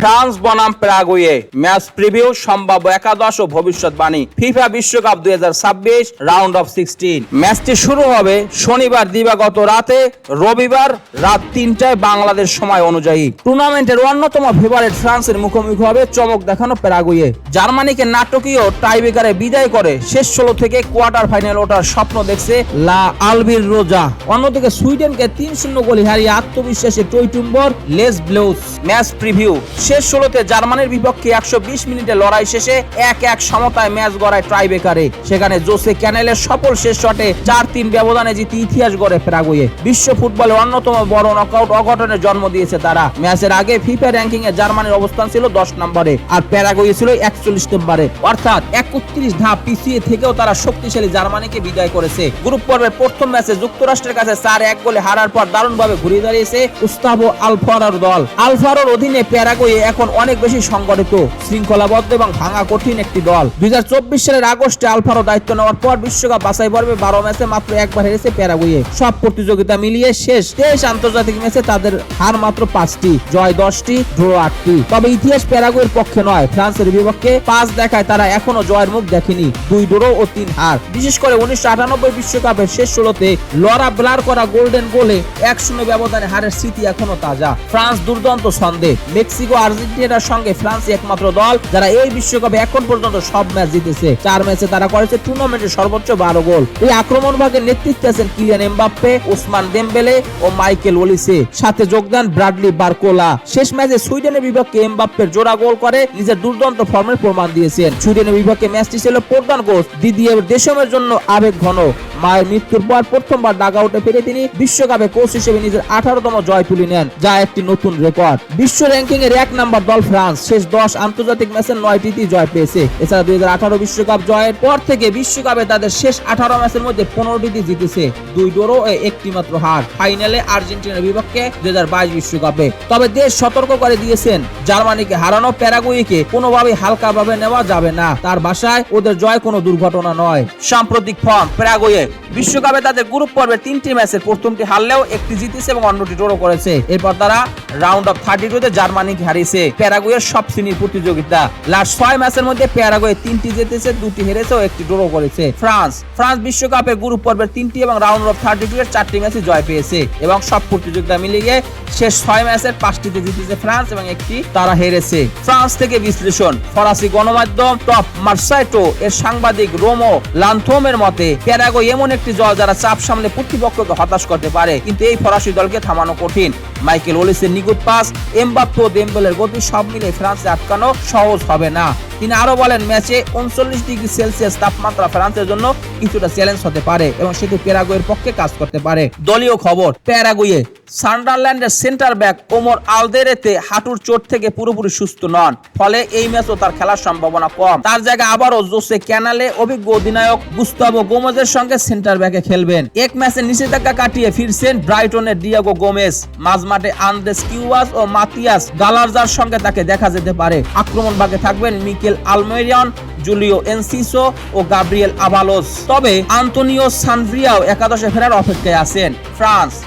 France বনাম Paraguay match preview, সম্ভাব্য একাদশ ও ভবিষ্যৎবাণী। ফিফা বিশ্বকাপ 2026 রাউন্ড অফ 16। ম্যাচটি শুরু হবে শনিবার দিবাগত রাতে, রবিবার রাত 3টায় বাংলাদেশ সময় অনুযায়ী। টুর্নামেন্টের অন্যতম ফেভারিট ফ্রান্সের মুখোমুখি হবে চমক দেখানো প্যারাগুয়ে। জার্মানিকে নাটকীয় টাইব্রেকারে বিদায় করে শেষ 16 থেকে কোয়ার্টার ফাইনাল ওঠার স্বপ্ন দেখছে লা আলবির রোজা। অন্যদিকে সুইডেনকে 3-0 গোলে হারিয়ে আত্মবিশ্বাসী টইটুম্বর লেস ব্লুজ। Match preview. শেষ 16তে জার্মানির বিপক্ষে 120 মিনিটের লড়াই শেষে 1-1 সমতায় ম্যাচ গড়ায় টাইব্রেকারে। সেখানে জোসে ক্যানেলের সফল শেষ শটে 4-3 ব্যবধানে জিতে ইতিহাস গড়ে প্যারাগুয়ে। বিশ্ব ফুটবলে অন্যতম বড় নকআউট অঘটনের জন্ম দিয়েছে তারা। ম্যাচের আগে ফিফা র্যাঙ্কিং এ জার্মানির অবস্থান ছিল 10 নম্বরে আর প্যারাগুয়ে ছিল 41 নম্বরে, অর্থাৎ 31 ধাপ পিছিয়ে থেকেও তারা শক্তিশালী জার্মানিকে বিদায় করেছে। গ্রুপ পর্বের প্রথম ম্যাচে যুক্তরাষ্ট্রের কাছে 4-1 গোলে হারার পর দারুণভাবে ঘুরে দাঁড়িয়েছে গুস্তাভো আলফারোর দল। আলফারোর অধীনে প্যারাগুয়ে এখন অনেক বেশি সংগঠিত, শৃঙ্খলাবদ্ধ এবং ভাঙা কঠিন একটি দল। 2024 সালের আগস্টে আলফারো দায়িত্ব নেওয়ার পর বিশ্বকাপ বাছাই পর্বে 12 ম্যাচে মাত্র একবার হেরেছে প্যারাগুয়ে। সব প্রতিযোগিতা মিলিয়ে শেষ 23 আন্তর্জাতিক ম্যাচে তাদের হার মাত্র 5টি, জয় 10টি, ড্র 8টি। তবে ইতিহাস প্যারাগুয়ের পক্ষে নয়। ফ্রান্সের বিপক্ষে 5 দেখায় তারা এখনো জয়ের মুখ দেখেনি, 2 ড্র ও 3 হার। বিশেষ করে 1998 বিশ্বকাপের শেষ 16তে লরা ব্লার করা গোল্ডেন গোলে 1-0 ব্যবধানে হারের স্মৃতি এখনো তাজা। ফ্রান্স দুর্দান্ত ছন্দে। মেক্সিকো আর্জেন্টিনার সঙ্গে ফ্রান্স একমাত্র দল যারা এই বিশ্বকাপে এখন পর্যন্ত সব ম্যাচ জিতেছে। 4 ম্যাচে তারা করেছে টুর্নামেন্টের সর্বোচ্চ 12 গোল। এই আক্রমণ ভাগের নেতৃত্বে আছেন কিলিয়ান এমবাপ্পে, ওসমান দেমবেলে ও মাইকেল ওলিসে, সাথে যোগ দেন ব্রাডলি বারকোলা। শেষ ম্যাচে সুইডেনের বিপক্ষে এমবাপ্পের জোড়া গোল করে নিজের দুর্দান্ত ফর্মের প্রমাণ দিয়েছেন। সুইডেনের বিপক্ষে ম্যাচটি ছিল প্রধান কোচ দিদিয়ের দেশমের জন্য আবেগ ঘন। মায়ের মৃত্যুর পর প্রথমবার ডাগআউটে ফিরে তিনি বিশ্বকাপে কোচ হিসেবে নিজের 18তম জয় তুলে নেন, যা একটি নতুন রেকর্ড। বিশ্ব র্যাঙ্কিং এর 1 নম্বর দল ফ্রান্স। শেষ 10 আন্তর্জাতিক ম্যাচের 9টিতে জয় পেয়েছে। এছাড়া 2018 বিশ্বকাপ জয়ের পর থেকে বিশ্বকাপে তাদের শেষ 18 ম্যাচের মধ্যে 15টিতে জিতেছে, 2 ড্র ও 1টি মাত্র হার। ফাইনালে আর্জেন্টিনার বিপক্ষে 2022 বিশ্বকাপে। তবে দেশ সতর্ক করে দিয়েছেন, জার্মানিকে হারানো প্যারাগুয়েকে কোনোভাবেই হালকাভাবে নেওয়া যাবে না। তার ভাষায় ওদের জয় কোনো দুর্ঘটনা নয়। সাম্প্রতিক ফর্ম প্যারাগুয়ে বিশ্বকাপে তাদের গ্রুপ পর্বে 3টি ম্যাচের প্রথমটি হারলেও 1টি জিতেছে এবং অন্যটি ড্র করেছে। এরপর তারা রাউন্ড অফ 32-তে জার্মানিকে হারিয়েছে। প্যারাগুয়ের সব শ্রেণীর প্রতিযোগিতা। লাস্ট 6 ম্যাচের মধ্যে প্যারাগুয়ে 3টি জিতেছে, 2টি হেরেছে ও 1টি ড্র করেছে। ফ্রান্স বিশ্বকাপে গ্রুপ পর্বের 3টি এবং রাউন্ড অফ 32 এর 4টি ম্যাচে জয় পেয়েছে এবং সব প্রতিযোগিতা মিলিয়ে শেষ 6 ম্যাচের 5টিতে জিতেছে ফ্রান্স এবং 1টি তারা হেরেছে। ফ্রান্স থেকে বিশ্লেষণ। ফরাসি গণমাধ্যম টপ মার্সাইটো এর সাংবাদিক রোমো লানথোমের মতে, প্যারাগুয়ে এমন একটি দল যারা চাপ সামলে প্রতিপক্ষকে হতাশ করতে পারে, কিন্তু এই ফরাসি দলকে থামানো কঠিন। মাইকেল ওলিসের নিখুঁত পাস, এমবাপ্পে ও দেমবেলের গতি সব মিলে ফ্রান্সে আটকানো সহজ হবে না। তিনি আরো বলেন, ম্যাচে 39 ডিগ্রি সেলসিয়াস তাপমাত্রা ফ্রান্সের জন্য কিছুটা চ্যালেঞ্জ হতে পারে এবং সেটি প্যারাগুয়ের পক্ষে কাজ করতে পারে। দলীয় খবর। প্যারাগুয়ে সান্ডারল্যান্ডের সেন্টার ব্যাক ওমর আলদেরেতে হাঁটুর চোট থেকে পুরোপুরি সুস্থ নন, ফলে এই ম্যাচও তার খেলার সম্ভাবনা কম। তার জায়গায় আবারও জোসে ক্যানালে অভিজ্ঞ অধিনায়ক গুস্তাভো গোমেজের সঙ্গে সেন্টার ব্যাকে খেলবেন। এক ম্যাচে নিষেধাজ্ঞা কাটিয়ে ফিরছেন ব্রাইটনের ডিয়াগো গোমেজ। মাঝমাঠে আন্দ্রেস কিউয়াস ও মাতিয়াস গালারজার সঙ্গে তাকে দেখা যেতে পারে। আক্রমণ ভাগে থাকবেন মিকেল আলমেরিয়ান, জুলিও এনসিসো ও গাব্রিয়েল আবালোস। তবে আন্তোনিও সানভ্রিয়াও একাদশে ফেরার অপেক্ষায় আছেন।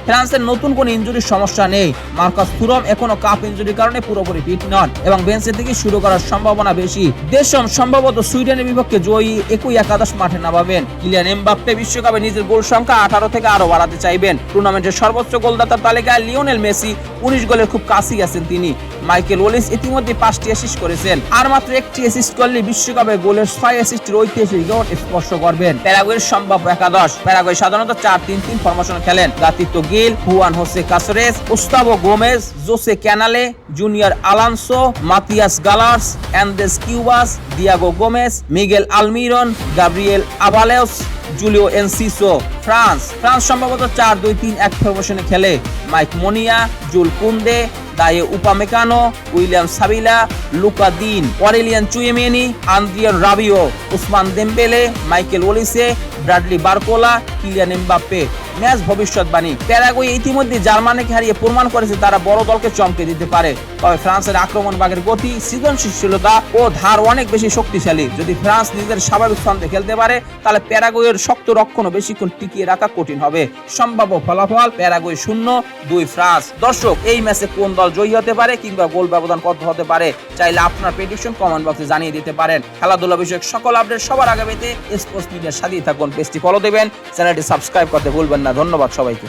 ফ্রান্সের নতুন কোন ইনজুরির সমস্যা নেই। মার্কাস থুরম এখনো কাপ ইনজুরির কারণে পুরোপুরি ফিট নন এবং বেঞ্চে থেকে শুরু করার সম্ভাবনা বেশি। দেশম সম্ভবত সুইডেনের বিপক্ষে জয়ী একই একাদশ মাঠে নামাবেন। কিলিয়ান এমবাপ্পে বিশ্বকাপে নিজের গোল সংখ্যা 18 থেকে আরো বাড়াতে চাইবেন। টুর্নামেন্টের সর্বোচ্চ গোলদাতার তালিকায় লিওনেল মেসি 19 গোলের খুব কাছেই আছেন তিনি। মাইকেল ওলিস ইতিমধ্যে 5টি অ্যাসিস্ট করেছেন, আর মাত্র 1টি অ্যাসিস্ট করলে বিশ্বকাপে গোলের 6 অ্যাসিস্টের ঐতিহাসিক রেকর্ড স্পর্শ করবেন। প্যারাগুয়ের সম্ভাব্য একাদশ। প্যারাগুয়ে সাধারণত 4-3-3 ফরমেশন খেলেন। গাতিতো Gill, Juan Jose কাসরেস, Gustavo Gomez, Jose ক্যানালে, junior Alonso, মাতিয়াস গালার্স, অ্যান্দ্রেস কিউবাস, Diego Gomez, মিগেল আলমিরন, Gabriel আবালোস, Julio এনসিসো। France সম্ভবত 4-2-3-1 ফরমেশনে খেলে। মাইক মোনিয়া, জুল কুন্দে, দায়ে উপামেকানো, উইলিয়াম সাবিলা, লুকা দিন, Aurelien চুয়েমেনি, আন্দ্রিয়ান Rabiot, Osman দেমবেলে, Michael Olise, Bradley বারকোলা, Kylian Mbappe. Match ভবিষ্যৎবাণী। প্যারাগুয়ে ইতিমধ্যে জার্মানিকে হারিয়ে প্রমাণ করেছে তারা বড় দলকে চমকে দিতে পারে। তবে ফ্রান্সের আক্রমণ ভাগের গতি, সৃজনশীলতা ও ধার অনেক বেশি শক্তিশালী। যদি ফ্রান্স নিজের স্বাভাবিক ছন্দে খেলতে পারে, তাহলে প্যারাগুয়ের শক্ত রক্ষণও বেশিক্ষণ টিকিয়ে রাখা কঠিন হবে। সম্ভাব্য ফলাফল প্যারাগুয়ে 0-2 ফ্রান্স। দর্শক, এই ম্যাচে কোন দল দল জয়ী হতে পারে কিংবা গোল ব্যবধান কত হতে পারে, চাইলে আপনার প্রেডিকশন কমেন্ট বক্সে জানিয়ে দিতে পারেন। খেলাধুলা বিষয়ক সকল আপডেট সবার আগে পেতে স্পোর্টস মিডিয়ার সাথেই থাকুন। পেজটি ফলো দেবেন, চ্যানেলটি সাবস্ক্রাইব করতে ভুলবেন না। ধন্যবাদ সবাইকে।